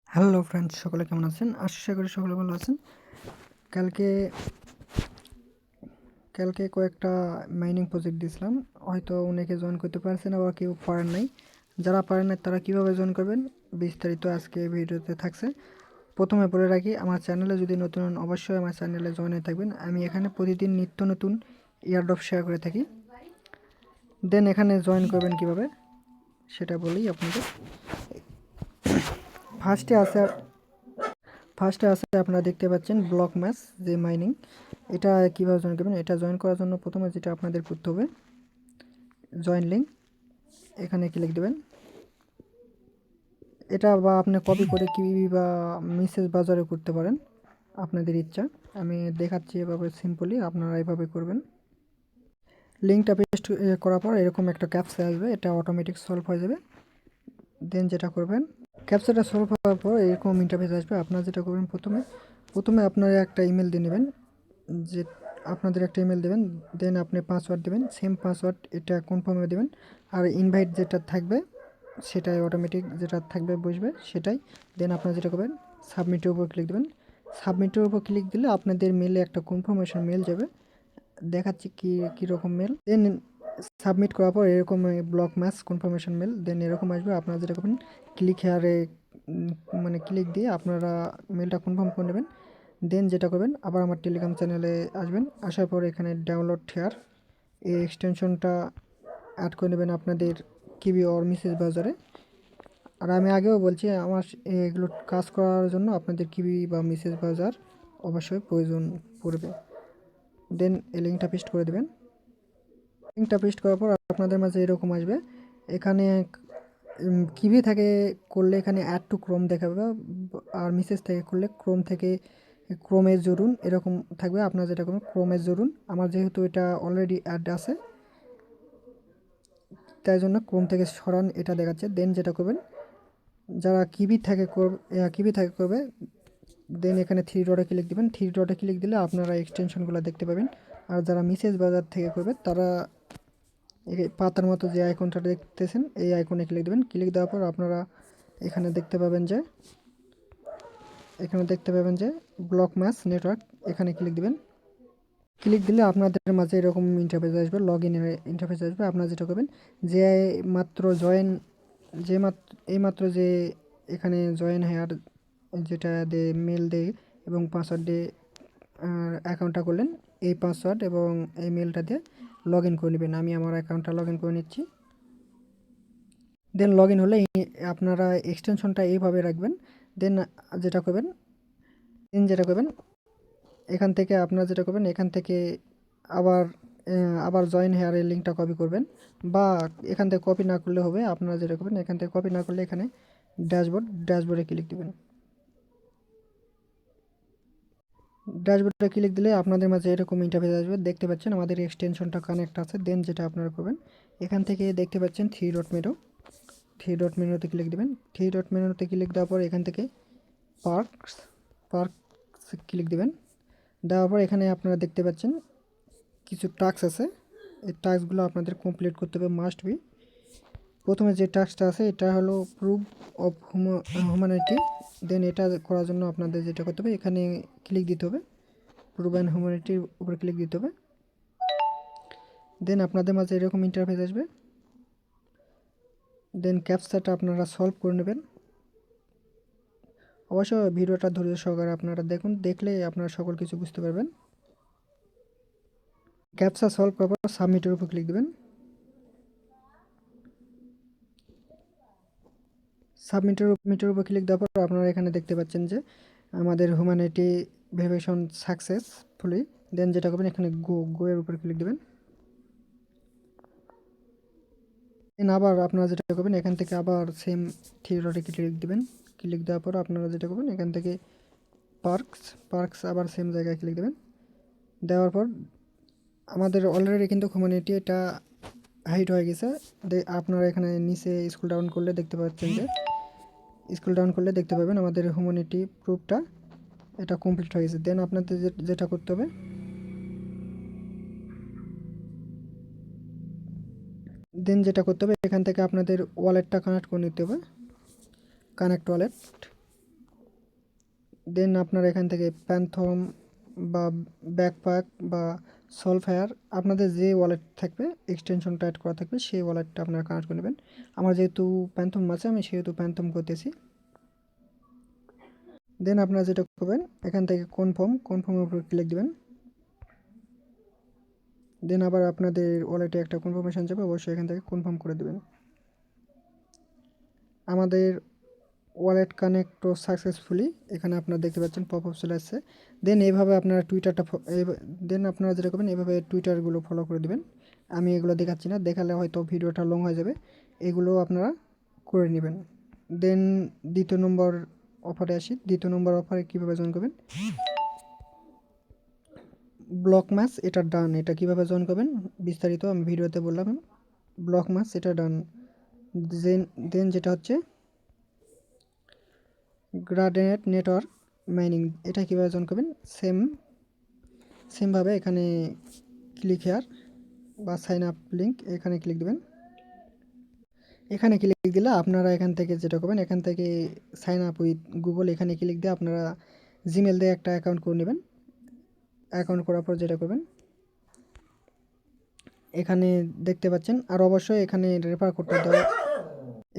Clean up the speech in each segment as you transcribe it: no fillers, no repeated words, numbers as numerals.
Hello friends, সকলে কেমন আছেন? আশা করি সকলে ভালো আছেন। কালকে কালকে কয়েকটা মাইনিং প্রজেক্ট দিয়েছিলাম, হয়তো অনেকে জয়েন করতে পারছেন, আবার কেউ পারেন নাই। যারা পারেন নাই তারা কীভাবে জয়েন করবেন বিস্তারিত আজকে ভিডিওতে থাকছে। প্রথমে বলে রাখি, আমার চ্যানেলে যদি নতুন হন অবশ্যই আমার চ্যানেলে জয়েন হয়ে থাকবেন। আমি এখানে প্রতিদিন নিত্য নতুন এয়ারড্রপ শেয়ার করে থাকি। দেন এখানে জয়েন করবেন কিভাবে সেটা বলি আপনাদের। ফার্স্টে আছে আপনারা দেখতে পাচ্ছেন ব্লক ম্যাচ যে মাইনিং, এটা কীভাবে জয়েন করবেন। এটা জয়েন করার জন্য প্রথমে যেটা আপনাদের করতে হবে, জয়েন লিঙ্ক, এখানে ক্লিক দেবেন। এটা বা আপনি কপি করে কিবি বা মেসেজ বাজারে করতে পারেন, আপনাদের ইচ্ছা। আমি দেখাচ্ছি এভাবে সিম্পলি, আপনারা এভাবে করবেন। লিঙ্কটা পেস্ট করার পর এরকম একটা ক্যাপচা আসবে, এটা অটোমেটিক সলভ হয়ে যাবে। দেন যেটা করবেন, ক্যাপচাটা সলভ হওয়ার পর এরকম ইন্টারফেস আসবে। আপনারা যেটা করবেন, প্রথমে আপনারা একটা ইমেল দিয়ে নেবেন, যে আপনাদের একটা ইমেল দেবেন। দেন আপনি পাসওয়ার্ড দেবেন, সেম পাসওয়ার্ড এটা কনফার্মে দেবেন। আর ইনভাইট যেটা থাকবে সেটাই অটোমেটিক যেটা থাকবে বসবে সেটাই। দেন আপনারা যেটা করবেন, সাবমিটের উপর ক্লিক দেবেন। সাবমিটের উপর ক্লিক দিলে আপনাদের মেলে একটা কনফার্মেশন মেল যাবে। দেখাচ্ছি কীরকম মেল। দেন সাবমিট করার পর এরকম ব্লক ম্যাচ কনফার্মেশন মেল দেন এরকম আসবে। আপনারা যেটা করবেন, ক্লিক হেয়ারে মানে ক্লিক দিয়ে আপনারা মেলটা কনফার্ম করে নেবেন। দেন যেটা করবেন, আবার আমার টেলিগ্রাম চ্যানেলে আসবেন। আসার পর এখানে ডাউনলোড হেয়ার এই এক্সটেনশনটা অ্যাড করে নেবেন আপনাদের কিবি অর মেসেজ ব্রাউজারে। আর আমি আগেও বলছি, আমার এগুলো কাজ করার জন্য আপনাদের কিবি বা মেসেজ ব্রাউজার অবশ্যই প্রয়োজন পড়বে। দেন এই লিঙ্কটা পেস্ট করে দেবেন। লিঙ্কটা পেস্ট করার পর আপনাদের মাঝে এরকম আসবে। এখানে কিবি থেকে করলে এখানে অ্যাড টু ক্রোম দেখাবে, আর মেসেজ থেকে করলে ক্রোম থেকে ক্রোমে জরুন এরকম থাকবে। আপনারা যেটা করবেন, ক্রোমে জরুন। আমার যেহেতু এটা অলরেডি অ্যাড আছে তাই জন্য ক্রোম থেকে সরান এটা দেখাচ্ছে। দেন যেটা করবেন, যারা কিবি থেকে করবে দেন এখানে থ্রি ডটে ক্লিক দেবেন। থ্রি ডটে ক্লিক দিলে আপনারা এক্সটেনশনগুলো দেখতে পাবেন। আর যারা মেসেজ বাজার থেকে করবে তারা এই পাতার মতো যে আইকনটা দেখতেছেন এই আইকনে ক্লিক দেবেন। ক্লিক দেওয়ার পর আপনারা এখানে দেখতে পাবেন যে ব্লক ম্যাচ নেটওয়ার্ক, এখানে ক্লিক দিবেন। ক্লিক দিলে আপনাদের মাঝে এরকম ইন্টারফেস আসবে, লগ ইনের ইন্টারফেস আসবে। আপনারা যেটা করবেন, যে মাত্র জয়েন এইমাত্র যে এখানে জয়েন হেয়ার যেটা দিয়ে মেল দেয় এবং পাসওয়ার্ড দিয়ে অ্যাকাউন্টটা করলেন, এই পাসওয়ার্ড এবং এই মেলটা দিয়ে লগ ইন করে নেবেন। আমি আমার অ্যাকাউন্টটা লগ ইন করে নিচ্ছি। দেন লগ ইন হলে আপনারা এক্সটেনশনটা এইভাবে রাখবেন। দেন যেটা করবেন যেটা করবেন এখান থেকে আপনারা যেটা করবেন, এখান থেকে আবার আবার জয়েন হেয়ারের লিঙ্কটা কপি করবেন, বা এখান থেকে কপি না করলে হবে। আপনারা যেটা করবেন, এখান থেকে কপি না করলে এখানে ড্যাশবোর্ডে ক্লিক দেবেন। ড্যাশবোর্ডে ক্লিক দিলে আপনাদের মাঝে এরকম ইন্টারফেস আসবে। দেখতে পাচ্ছেন আমাদের এক্সটেনশনটা কানেক্ট আছে। দেন যেটা আপনারা করবেন, এখান থেকে দেখতে পাচ্ছেন থ্রি ডট মেনুতে ক্লিক দেবেন। থ্রি ডট মেনুতে ক্লিক দেওয়ার পর এখান থেকে পার্কস ক্লিক দেবেন। দেওয়ার পর এখানে আপনারা দেখতে পাচ্ছেন কিছু টাস্ক আছে। এই টাস্কগুলো আপনাদের কমপ্লিট করতে হবে, মাস্ট বি। প্রথমে যে টাস্কটা আছে এটা হলো প্রুফ অফ হিউম্যানিটি। দেন এটা করার জন্য আপনাদের যেটা করতে হবে, এখানে ক্লিক দিতে হবে, প্রুফ অ্যান্ড হিউম্যানিটির উপরে ক্লিক দিতে হবে। দেন আপনাদের মাঝে এরকম ইন্টারফেস আসবে। দেন ক্যাপচাটা আপনারা সলভ করে নেবেন। অবশ্য ভিডিওটা ধৈর্য সহকারে আপনারা দেখুন, দেখলে আপনারা সকল কিছু বুঝতে পারবেন। ক্যাপচা সলভ করার পর সাবমিটের উপর ক্লিক দেবেন। সাবমিটের উপর ক্লিক দেওয়ার পর আপনারা এখানে দেখতে পাচ্ছেন যে আমাদের হিউম্যানিটি ভেরিফিকেশন সাকসেসফুলি। দেন যেটা করবেন, এখানে গো এর উপর ক্লিক দেবেন। দেন আবার আপনারা যেটা করবেন, এখান থেকে আবার সেম থ্রি ডটে ক্লিক দেবেন। ক্লিক দেওয়ার পর আপনারা যেটা করবেন, এখান থেকে পার্কস আবার সেম জায়গায় ক্লিক দেবেন। দেওয়ার পর আমাদের অলরেডি কিন্তু হিউম্যানিটি এটা হাইট হয়ে গেছে। আপনারা এখানে নিচে স্ক্রল ডাউন করলে দেখতে পাবেন আমাদের হিউম্যানিটি প্রুফটা এটা কমপ্লিট হয়ে গেছে। দেন আপনাদের যেটা করতে হবে, এখান থেকে আপনাদের ওয়ালেটটা কানেক্ট করে নিতে হবে, কানেক্ট ওয়ালেট। দেন আপনারা এখান থেকে প্যান্থম বা ব্যাকপ্যাক বা সলফায়ার আপনাদের যে ওয়ালেট থাকবে এক্সটেনশনটা অ্যাড করা থাকবে সেই ওয়ালেটটা আপনারা কানেক্ট করে নেবেন। আমার যেহেতু প্যান্থম আছে আমি সেহেতু প্যান্থম করতেছি। দেন আপনারা যেটা করবেন এখান থেকে কনফার্মের উপর ক্লিক দেবেন। দেন আবার আপনাদের ওয়ালেটে একটা কনফার্মেশন যাবে, অবশ্যই এখান থেকে কনফার্ম করে দেবেন। আমাদের ওয়ালেট কানেক্ট সাকসেসফুলি এখানে আপনারা দেখতে পাচ্ছেন পপ আপ চলে আসছে। দেন এইভাবে আপনারা দেন আপনারা যেটা করবেন এইভাবে টুইটারগুলো ফলো করে দেবেন। আমি এগুলো দেখাচ্ছি না, দেখালে হয়তো ভিডিওটা লং হয়ে যাবে, এগুলো আপনারা করে নেবেন। দেন দ্বিতীয় নম্বর অফারে আসি। দ্বিতীয় নম্বর অফারে কীভাবে জয়েন করবেন, ব্লক ম্যাচ এটা ডান। এটা কীভাবে জয়েন করবেন বিস্তারিত আমি ভিডিওতে বললাম। ব্লক ম্যাচ এটা ডান। দেন যেটা হচ্ছে গ্রাডেনেট নেটওয়ার্ক মাইনিং, এটা কীভাবে জয়েন করবেন সেমভাবে এখানে ক্লিক হেয়ার বা সাইন আপ লিঙ্ক এখানে ক্লিক দেবেন। এখানে ক্লিক দিলে আপনারা এখান থেকে যেটা করবেন এখান থেকে সাইন আপ উইথ গুগল এখানে ক্লিক দিয়ে আপনারা জিমেল দিয়ে একটা অ্যাকাউন্ট করে নেবেন। অ্যাকাউন্ট করার পর যেটা করবেন এখানে দেখতে পাচ্ছেন, আর অবশ্যই এখানে রেফার কোডটা দেওয়া,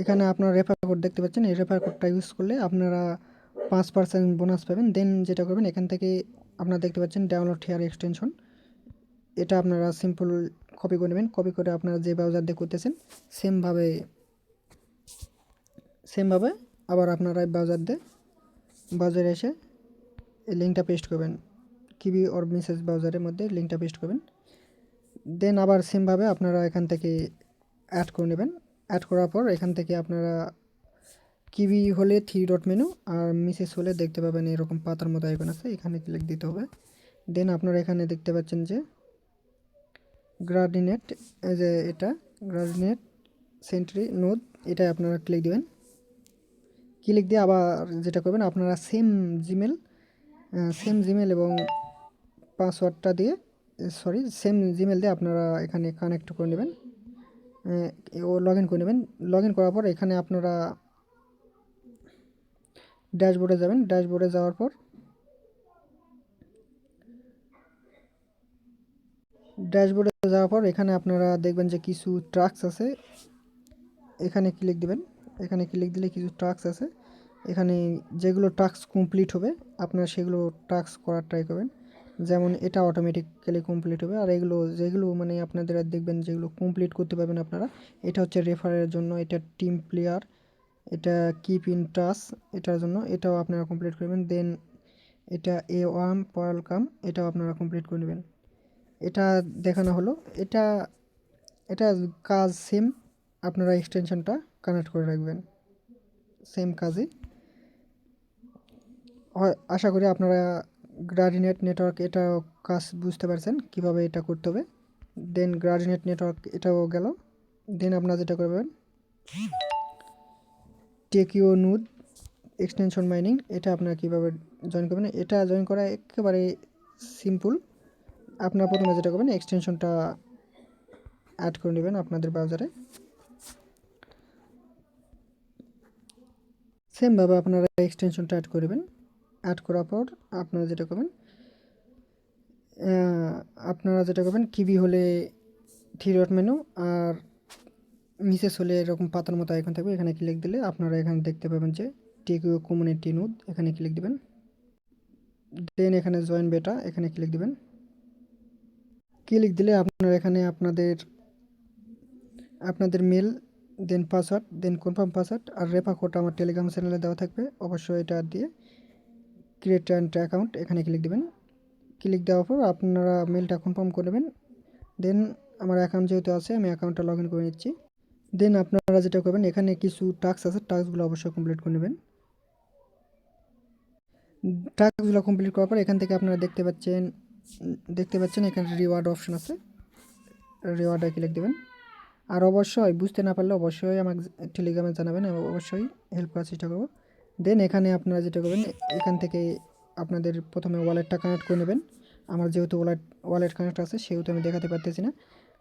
এখানে আপনারা রেফার কোড দেখতে পাচ্ছেন, এই রেফার কোডটা ইউজ করলে আপনারা 5% বোনাস পাবেন। দেন যেটা করবেন এখান থেকে আপনারা দেখতে পাচ্ছেন ডাউনলোড হেয়ার এক্সটেনশন, এটা আপনারা সিম্পল কপি করে নেবেন। কপি করে আপনারা যে ব্রাউজার দিয়ে করতেছেন সেমভাবে আবার আপনারা ব্রাউজারে এসে এই লিঙ্কটা পেস্ট করবেন, কিবি অর মেসেজ ব্রাউজারের মধ্যে লিঙ্কটা পেস্ট করবেন। দেন আবার সেমভাবে আপনারা এখান থেকে অ্যাড করে নেবেন। অ্যাড করার পর এখান থেকে আপনারা কিবি হলে 3 ডট মেনু আর মিসেস হলে দেখতে পাবেন এরকম পাতার মতো আইকন আছে, এখানে ক্লিক দিতে হবে। দেন আপনারা এখানে দেখতে পাচ্ছেন যে গ্রাডিনেট, যে এটা গ্রাডিনেট সেন্ট্রি নোড, এটা আপনারা ক্লিক দিবেন। ক্লিক দিয়ে আবার যেটা করবেন আপনারা সেম জিমেল এবং পাসওয়ার্ডটা দিয়ে সেম জিমেল দিয়ে আপনারা এখানে কানেক্ট করে নেবেন ও লগ ইন করে নেবেন। লগ ইন করার পর এখানে আপনারা ড্যাশবোর্ডে যাবেন। ড্যাশবোর্ডে যাওয়ার পর এখানে আপনারা দেখবেন যে কিছু টাস্ক আছে, এখানে ক্লিক দিবেন। এখানে ক্লিক দিলে কিছু টাস্ক আছে, এখানে যেগুলো টাস্ক কমপ্লিট হবে আপনারা সেগুলো টাস্ক করার ট্রাই করবেন। যেমন এটা অটোমেটিক্যালি কমপ্লিট হবে, আর যেগুলো মানে আপনাদের দেখবেন যেগুলো কমপ্লিট করতে পারবেন আপনারা, এটা হচ্ছে রেফারের জন্য, এটা টিম প্লেয়ার, এটা কিপ ইন টাচ এটার জন্য, এটাও আপনারা কমপ্লিট করবেন। দেন এটা ওয়ার্ম ওয়েলকাম, এটাও আপনারা কমপ্লিট করে নেবেন। এটা দেখানো হলো, এটা এটা কাজ সেম, আপনারা এক্সটেনশনটা কানেক্ট করে রাখবেন সেম কাজই। আশা করি আপনারা গ্রাডিনেট নেটওয়ার্ক এটা কাজ বুঝতে পারছেন কিভাবে এটা করতে হবে। দেন গ্রাডিনেট নেটওয়ার্ক এটাও গেল। দেন আপনারা যেটা করবেন টেকিও নুড এক্সটেনশন মাইনিং, এটা আপনারা কীভাবে জয়েন করবেন, এটা জয়েন করা একেবারে সিম্পল। আপনারা প্রথমে যেটা করবেন এক্সটেনশনটা অ্যাড করে নেবেন আপনাদের ব্রাউজারে। সেমভাবে আপনারা এক্সটেনশনটা অ্যাড করবেন। অ্যাড করার পর আপনারা যেটা করবেন কিবি হলে 3 ডট মেনু আর মিসেস হলে এরকম পাতার মতো আইকন থাকবে, এখানে ক্লিক দিলে আপনারা এখানে দেখতে পাবেন যে টেকিও কমিউনিটি নোড, এখানে ক্লিক দিবেন। দেন এখানে জয়েন বেটা, এখানে ক্লিক দিবেন। ক্লিক দিলে আপনারা এখানে আপনাদের মেল, দেন পাসওয়ার্ড, দেন কনফার্ম পাসওয়ার্ড আর রেফার কোড আমার টেলিগ্রাম চ্যানেলে দেওয়া থাকবে, অবশ্যই এটা দিয়ে ক্রিয়েট অ্যান্ড অ্যাকাউন্ট এখানে ক্লিক দিবেন। ক্লিক দেওয়ার পর আপনারা মেলটা কনফার্ম করে নেবেন। দেন আমার অ্যাকাউন্ট যেহেতু আছে আমি অ্যাকাউন্টটা লগ ইন করে নিচ্ছি। দেন আপনারা যেটা করবেন এখানে কিছু টাস্ক আছে, টাস্কগুলো অবশ্যই কমপ্লিট করে নেবেন। টাস্কগুলো কমপ্লিট করার পর এখান থেকে আপনারা দেখতে পাচ্ছেন এখানে রিওয়ার্ড অপশন আছে, রিওয়ার্ডে ক্লিক দেবেন। আর অবশ্যই বুঝতে না পারলে অবশ্যই আমাকে টেলিগ্রামে জানাবেন, আমি অবশ্যই হেল্প করার চেষ্টা করব। দেন এখানে আপনারা যেটা করবেন এখান থেকে আপনাদের প্রথমে ওয়ালেটটা কানেক্ট করে নেবেন। আমার যেহেতু ওয়ালেট কানেক্ট আছে সেহেতু আমি দেখাতে পারতেছি না।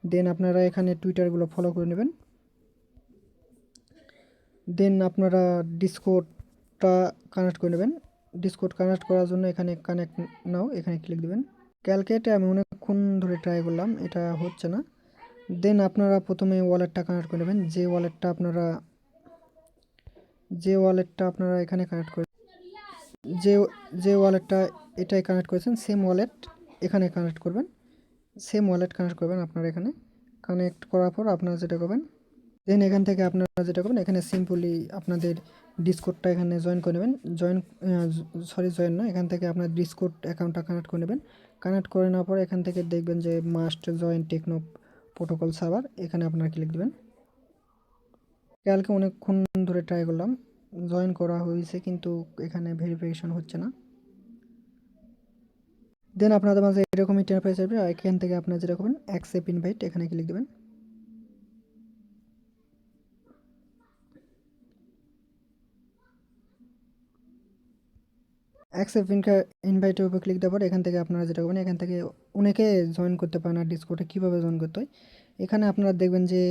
দেন আপনারা এখানে টুইটারগুলো ফলো করে নেবেন। দেন আপনারা ডিসকর্ডটা কানেক্ট করে নেবেন। ডিসকর্ড কানেক্ট করার জন্য এখানে কানেক্ট নাও এখানে ক্লিক দেবেন। ক্যালকুলেটে আমি অনেকক্ষণ ধরে ট্রাই করলাম, এটা হচ্ছে না। দেন আপনারা প্রথমে ওয়ালেটটা কানেক্ট করে নেবেন, যে ওয়ালেটটা আপনারা এখানে কানেক্ট করে যে যে ওয়ালেটটা এটাই কানেক্ট করেছেন সেম ওয়ালেট এখানে কানেক্ট করবেন, আপনারা এখানে কানেক্ট করার পর আপনারা যেটা করবেন, দেন এখান থেকে আপনারা যেটা করবেন এখানে সিম্পলি আপনাদের ডিসকোডটা এখানে জয়েন করে নেবেন। জয়েন না, এখান থেকে আপনার ডিসকোড অ্যাকাউন্টটা কানেক্ট করে নেবেন। কানেক্ট করে নেওয়ার পর এখান থেকে দেখবেন যে must join techno protocol server, এখানে আপনারা ক্লিক দেবেন। কালকে অনেকক্ষণ ধরে ট্রাই করলাম, জয়েন করা হয়েছে কিন্তু এখানে ভেরিফিকেশন হচ্ছে না। দেন আপনাদের মাঝে এরকম ইন্টারফেস আসবে, এখান থেকে আপনারা যেটা করবেন অ্যাকসেপ্ট ইনভাইট এখানে ক্লিক দেবেন। অ্যাকসেপ্ট ইনভাইটের উপর ক্লিক দেওয়ার পর এখান থেকে আপনারা যেটা করবেন, এখান থেকে অনেকে জয়েন করতে পারেন আর ডিসকোডে কীভাবে জয়েন করতে হয় এখানে আপনারা দেখবেন যে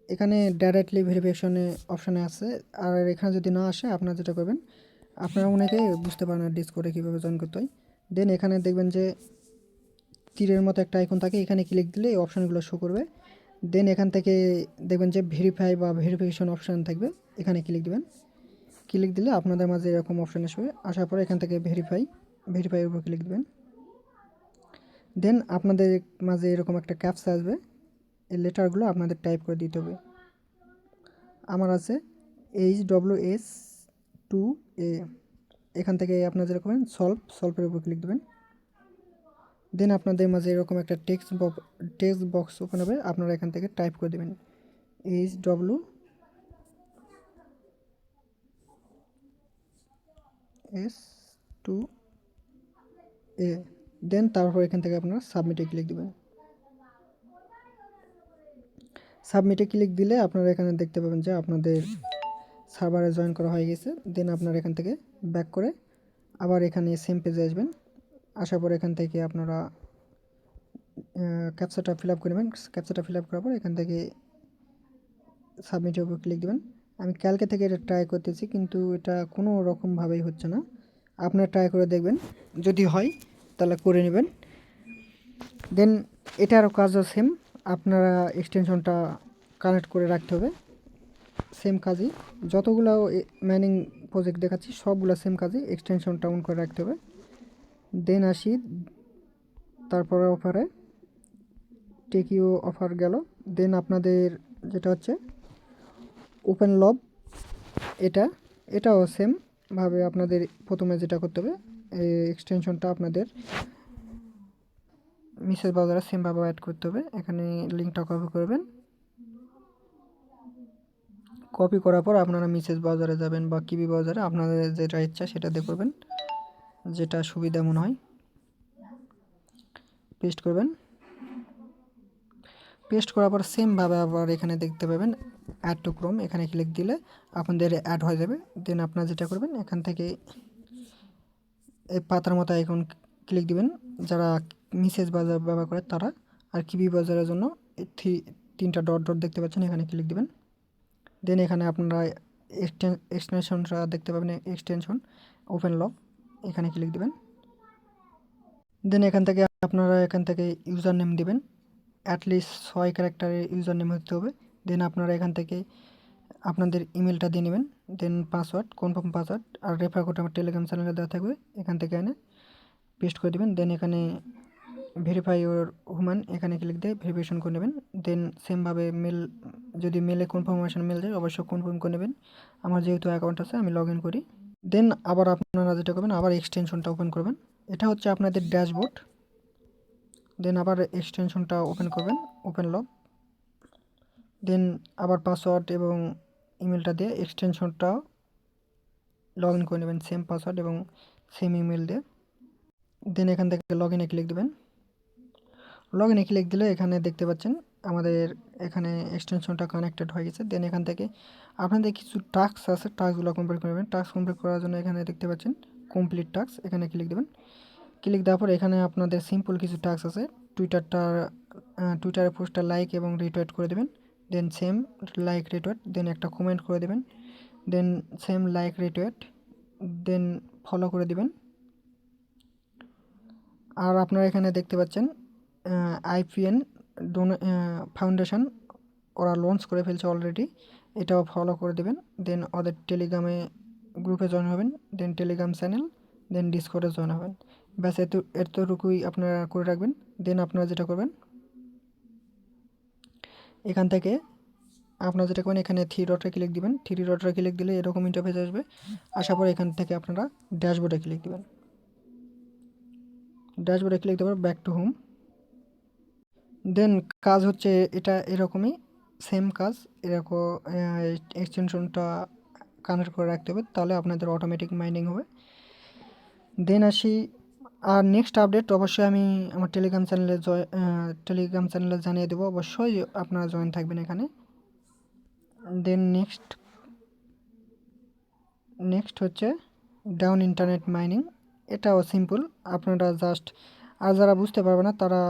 এখানে ডাইরেক্টলি ভেরিফিকেশনে অপশানে আছে। আর এখানে যদি না আসে আপনারা যেটা করবেন, আপনারা অনেকে বুঝতে পারেন আর ডিসকোডে কীভাবে জয়েন করতে হয়। দেন এখানে দেখবেন যে তীরের মতো একটা আইকন থাকে, এখানে ক্লিক দিলে এই অপশানগুলো শো করবে। দেন এখান থেকে দেখবেন যে ভেরিফাই বা ভেরিফিকেশন অপশান থাকবে, এখানে ক্লিক দেবেন। ক্লিক দিলে আপনাদের মাঝে এরকম অপশান আসবে, আসার পরে এখান থেকে ভেরিফাইয়ের উপর ক্লিক দেবেন। দেন আপনাদের মাঝে এরকম একটা ক্যাপচা আসবে, এই লেটারগুলো আপনাদের টাইপ করে দিতে হবে। আমার আছে HWS2A, এখান থেকে আপনারা যেরকম সলভের উপর ক্লিক দেবেন। দেন আপনাদের মাঝে এরকম একটা টেক্সট বক্স ওপেন হবে, আপনারা এখান থেকে টাইপ করে দেবেন HWS2A। দেন তারপর এখান থেকে আপনারা সাবমিটে ক্লিক দেবেন। সাবমিটে ক্লিক দিলে আপনারা এখানে দেখতে পাবেন যে আপনাদের সার্ভারে জয়েন করা হয়ে গেছে। দেন আপনারা এখান থেকে ব্যাক করে আবার এখানে সেম পেজে আসবেন। আসার পর এখান থেকে আপনারা ক্যাপচাটা ফিল আপ করে নেবেন। ক্যাপচাটা ফিল আপ করার পর এখান থেকে সাবমিটের উপর ক্লিক দেবেন। আমি কালকে থেকে এটা ট্রাই করতেছি কিন্তু এটা কোনো রকমভাবেই হচ্ছে না। আপনারা ট্রাই করে দেখবেন, যদি হয় তাহলে করে নেবেন। দেন এটারও কাজও সেম, আপনারা এক্সটেনশনটা কানেক্ট করে রাখতে হবে। সেম কাজই যতগুলো মাইনিং প্রজেক্ট দেখাচ্ছি সবগুলো সেম কাজই, এক্সটেনশনটা অন করে রাখতে হবে। দেন আসি তারপরে অফারে টেকিও অফার গেল। দেন আপনাদের যেটা হচ্ছে ওপেন লব, এটাও সেমভাবে আপনাদের প্রথমে যেটা করতে হবে, এই এক্সটেনশনটা আপনাদের মিসেস বাজারে সেমভাবে অ্যাড করতে হবে। এখানে লিঙ্কটা কপি করবেন, কপি করার পর আপনারা মিসেস বাজারে যাবেন বা কিবি বাজারে, আপনাদের যেটা ইচ্ছা সেটা দিয়ে করবেন, যেটা সুবিধা মনে হয় পেস্ট করবেন। পেস্ট করার পর সেমভাবে আবার এখানে দেখতে পাবেন অ্যাড টু ক্রোম, এখানে ক্লিক দিলে আপনাদের অ্যাড হয়ে যাবে। দেন আপনারা যেটা করবেন এখান থেকে এই পাতার মতো আইকন ক্লিক দিবেন যারা মিসেস বাজার ব্যবহার করে তারা, আর কিবি বাজারের জন্য এই তিনটা ডট ডট দেখতে পাচ্ছেন, এখানে ক্লিক দিবেন। দেন এখানে আপনারা এক্সটেনশনটা দেখতে পাবেন, এক্সটেনশন ওপেন লব, এখানে ক্লিক দিবেন। দেন এখান থেকে ইউজার নেম দিবেন, অ্যাটলিস্ট 6 ক্যারেক্টারের ইউজার নেম হতে হবে। দেন আপনারা এখান থেকে আপনাদের ইমেলটা দিয়ে নেবেন। দেন পাসওয়ার্ড, কনফার্ম পাসওয়ার্ড, আর রেফার কোড আমার টেলিগ্রাম চ্যানেলে দেওয়া থাকবে, এখান থেকে এনে পেস্ট করে দেবেন। দেন এখানে ভেরিফাই ইউর হুমান, এখানে ক্লিক দিয়ে ভেরিফিকেশন করে নেবেন। দেন সেমভাবে যদি মেলে কনফার্মেশন মেল যায় অবশ্যই কনফার্ম করে নেবেন। আমার যেহেতু অ্যাকাউন্ট আছে আমি লগ ইন করি। দেন আবার আপনারা যেটা করবেন আবার এক্সটেনশনটা ওপেন করবেন, এটা হচ্ছে আপনাদের ড্যাশবোর্ড। দেন আবার এক্সটেনশনটা ওপেন করবেন, ওপেন লগ। দেন আবার পাসওয়ার্ড এবং ইমেলটা দিয়ে এক্সটেনশনটা লগ ইন করে নেবেন, সেম পাসওয়ার্ড এবং সেম ইমেল দিয়ে। দেন এখান থেকে লগ ইনে ক্লিক দেবেন। লগ ইনে ক্লিক দিলে এখানে দেখতে পাচ্ছেন আমাদের এখানে এক্সটেনশনটা কানেক্টেড হয়ে গেছে। দেন এখান থেকে আপনাদের কিছু টাস্ক আছে, টাস্কগুলো কমপ্লিট করে নেবেন। টাস্ক কমপ্লিট করার জন্য এখানে দেখতে পাচ্ছেন কমপ্লিট টাস্ক, এখানে ক্লিক দেবেন। ক্লিক দেওয়ার পর এখানে আপনাদের সিম্পল কিছু টাস্ক আছে, টুইটারে পোস্টটা লাইক এবং রিটুইট করে দেবেন। দেন সেম লাইক রিটুইট, দেন একটা কমেন্ট করে দেবেন। দেন সেম লাইক রিটুইট, দেন ফলো করে দিবেন। আর আপনারা এখানে দেখতে পাচ্ছেন আইপিএন ফাউন্ডেশন ওরা লঞ্চ করে ফেলছে অলরেডি, এটাও ফলো করে দেবেন। দেন ওদের টেলিগ্রামে গ্রুপে জয়েন হবেন, দেন টেলিগ্রাম চ্যানেল, দেন ডিসকর্ডে জয়েন হবেন। ব্যাস এতটুকুই আপনারা করে রাখবেন। দেন আপনারা যেটা করবেন, এখান থেকে আপনারা যেটা করবেন, এখানে থ্রি ডটে ক্লিক দিবেন। থ্রি ডটে ক্লিক দিলে এরকম ইন্টারফেস আসবে। আসার পর এখান থেকে আপনারা ড্যাশবোর্ডে ক্লিক দিবেন। ড্যাশবোর্ডে ক্লিক দেওয়ার ব্যাক টু হোম। দেন কাজ হচ্ছে এটা এরকমই সেম কাজ, এরকম এক্সটেনশনটা কানেক্ট করে রাখতে হবে, তাহলে আপনাদের অটোমেটিক মাইনিং হবে। দেন আসি, আর নেক্সট আপডেট অবশ্যই আমি আমার টেলিগ্রাম চ্যানেলে জানিয়ে দেবো, অবশ্যই আপনারা জয়েন থাকবেন এখানে। দেন নেক্সট হচ্ছে ডাউন ইন্টারনেট মাইনিং, এটাও সিম্পল, আপনারা জাস্ট, আর যারা বুঝতে পারবে না তারা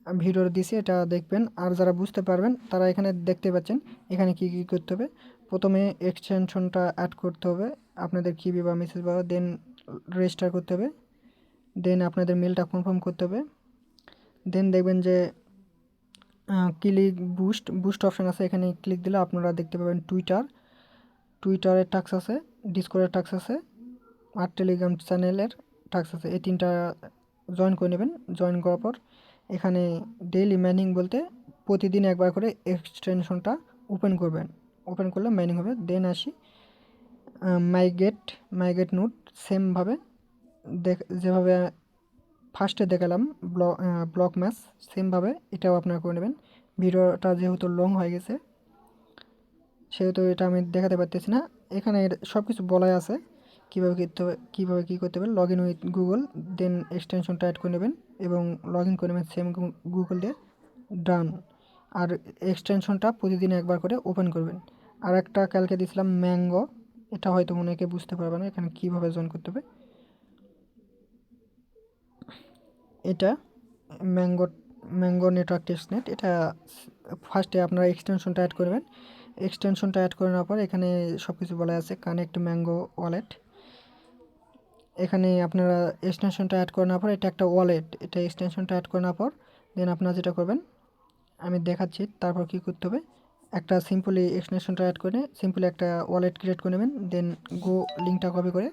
ভিডিও দিছি এটা দেখবেন, আর যারা বুঝতে পারবেন তারা এখানে দেখতে পাচ্ছেন এখানে কি কি করতে হবে। প্রথমে এক্সটেনশনটা অ্যাড করতে হবে আপনাদের কিবি বা মেসেজ বা, দেন রেজিস্টার করতে হবে, দেন আপনাদের মেলটা কনফার্ম করতে হবে। দেন দেখবেন যে ক্লিক বুস্ট অপশান আছে, এখানে ক্লিক দিলে আপনারা দেখতে পাবেন টুইটারের টাস্ক আছে, ডিসকর্ডের টাস্ক আছে, আর টেলিগ্রাম চ্যানেলের টাস্ক আছে। এই তিনটা জয়েন করে নেবেন। জয়েন করার পর এখানে ডেইলি মাইনিং বলতে প্রতিদিন একবার করে এক্সটেনশনটা ওপেন করবেন, ওপেন করলে মাইনিং হবে। দেন আসি মাইগেট নোট, সেমভাবে যেভাবে ফার্স্টে দেখালাম ব্লক ম্যাচ, সেমভাবে এটাও আপনারা করে নেবেন। ভিডিওটা যেহেতু লং হয়ে গেছে সেহেতু এটা আমি দেখাতে পারতেছি না, এখানে সব কিছু বলাই আছে কীভাবে কী করতে হবে। Log in with Google, then এক্সটেনশনটা অ্যাড করে নেবেন এবং লগ ইন করে নেবেন সেম গুগল দিয়ে, ডান। আর এক্সটেনশনটা প্রতিদিন একবার করে ওপেন করবেন। আর একটা কালকে দিয়েছিলাম ম্যাঙ্গো, এটা হয়তো অনেকে বুঝতে পারবে না এখানে কীভাবে জয়েন করতে হবে। এটা ম্যাঙ্গো নেটওয়ার্ক টেস্টনেট, এটা ফার্স্টে আপনারা এক্সটেনশনটা অ্যাড করবেন। এক্সটেনশনটা অ্যাড করে নেওয়ার পর এখানে সব কিছু বলা আছে, কানেক্ট ম্যাঙ্গো ওয়ালেট। এখানে আপনারা এক্সটেনশনটা অ্যাড করে নেওয়ার পর এটা একটা ওয়ালেট, এটা এক্সটেনশনটা অ্যাড করে নেওয়ার পর দেন আপনারা যেটা করবেন আমি দেখাচ্ছি তারপর কী করতে হবে। একটা সিম্পলি এক্সটেনশনটা অ্যাড করে সিম্পলি একটা ওয়ালেট ক্রিয়েট করে নেবেন। দেন লিঙ্কটা কপি করে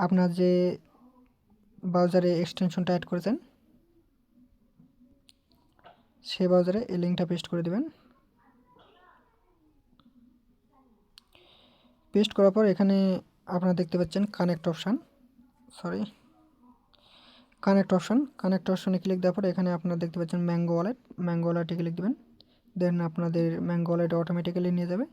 আপনার যে ব্রাউজারে এক্সটেনশনটা অ্যাড করেছেন সে ব্রাউজারে এই লিঙ্কটা পেস্ট করে দেবেন। পেস্ট করার পর এখানে আপনারা দেখতে পাচ্ছেন কানেক্ট অপশানে ক্লিক দেওয়ার পর এখানে আপনারা দেখতে পাচ্ছেন ম্যাঙ্গো ওয়ালেটে ক্লিক দেবেন। দেন আপনাদের ম্যাঙ্গো ওয়ালেট অটোমেটিক্যালি নিয়ে যাবে।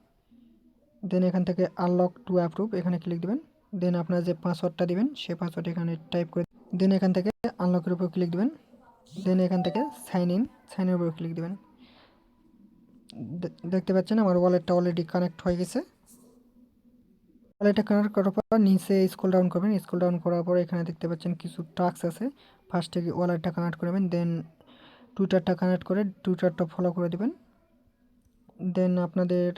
দেন এখান থেকে আনলক টু অ্যাপ্রুভ এখানে ক্লিক দেবেন। দেন আপনারা যে পাসওয়ার্ডটা দিবেন সে পাসওয়ার্ড এখানে টাইপ করে দেন এখান থেকে আনলকের উপর ক্লিক দেবেন। দেন এখান থেকে সাইনের উপর ক্লিক দেবেন। দেখতে পাচ্ছেন আমার ওয়ালেটটা অলরেডি কানেক্ট হয়ে গেছে। ওয়ালেটটা কানেক্ট করার পর নিচে স্ক্রল ডাউন করবেন, স্ক্রল ডাউন করার পর এখানে দেখতে পাচ্ছেন কিছু টাস্ক আছে। ফার্স্টে ওয়ালেটটা কানেক্ট করবেন, দেন টুইটারটা কানেক্ট করে টুইটারটা ফলো করে দেবেন। দেন আপনাদের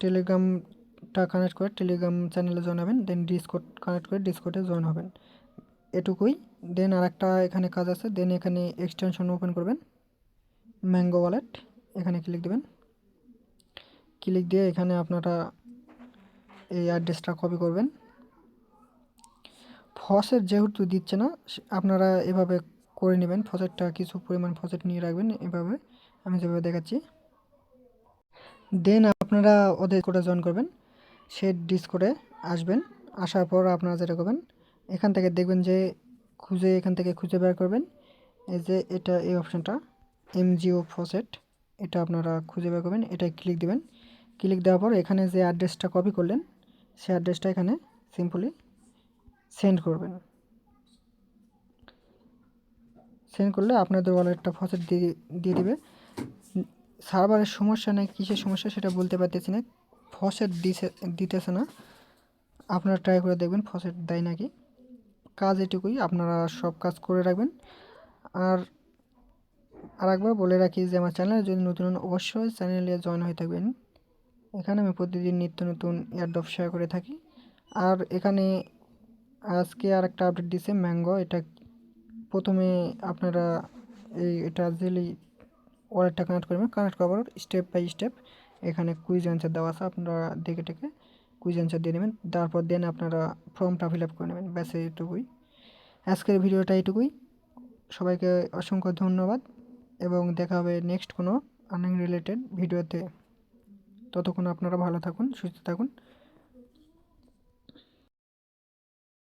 টেলিগ্রামটা কানেক্ট করে টেলিগ্রাম চ্যানেলে জয়েন হবেন। দেন ডিসকর্ড কানেক্ট করে ডিসকর্ডে জয়েন হবেন, এটুকুই। দেন আরেকটা এখানে কাজ আছে, দেন এখানে এক্সটেনশন ওপেন করবেন ম্যাঙ্গো ওয়ালেট, এখানে ক্লিক দেবেন। ক্লিক দিয়ে এখানে আপনারা এই অ্যাড্রেসটা কপি করবেন। ফসেট যেহেতু দিচ্ছে না আপনারা এভাবে করে নেবেন, ফসেটটা কিছু পরিমাণ ফসেট নিয়ে রাখবেন এভাবে আমি যেভাবে দেখাচ্ছি। দেন আপনারা ওদের কোডে জয়েন করবেন, সে ডিসকোডে আসবেন। আসার পর আপনারা যেটা করবেন এখান থেকে দেখবেন যে এখান থেকে খুঁজে বের করবেন এই যে এই অপশানটা এমজিও ফসেট, এটা আপনারা খুঁজে বের করবেন, এটাই ক্লিক দিবেন। ক্লিক দেওয়ার পর এখানে যে অ্যাড্রেসটা কপি করলেন সেই অ্যাড্রেসটা এখানে সিম্পলি সেন্ড করবেন। সেন্ড করলে আপনাদের ওয়ালেটটা ফসেট দিয়ে দিবে। সার্ভারের সমস্যা নেই, কিসের সমস্যা সেটা বলতে পারতেছি না, ফসেট দিতেছে না। আপনারা ট্রাই করে দেখবেন ফসেট দেয় নাকি। কাজ এটুকুই, আপনারা সব কাজ করে রাখবেন। আর আরেকবার বলে রাখি যে আমার চ্যানেলে যদি নতুন অবশ্যই চ্যানেলে জয়েন হয়ে থাকবেন। এখানে আমি প্রতিদিন নিত্য নতুন এয়ারড্রপ শেয়ার করে থাকি। আর এখানে আজকে আর একটা আপডেট দিছে ম্যাঙ্গো। এটা প্রথমে আপনারা এটা জেলি ওয়ালেটটা কানেক্ট করবেন, কানেক্ট করার স্টেপ বাই স্টেপ এখানে কুইজ অ্যান্সার দেওয়া আছে, আপনারা দেখে টেকে কুইজ অ্যান্সার দিয়ে নেবেন, তারপর দেন আপনারা ফর্মটা ফিল আপ করে নেবেন। ব্যাস এইটুকুই, আজকের ভিডিওটা এইটুকুই। সবাইকে অসংখ্য ধন্যবাদ এবং দেখা হবে নেক্সট কোনো আর্নিং রিলেটেড ভিডিওতে। ততক্ষণ আপনারা ভালো থাকুন, সুস্থ থাকুন।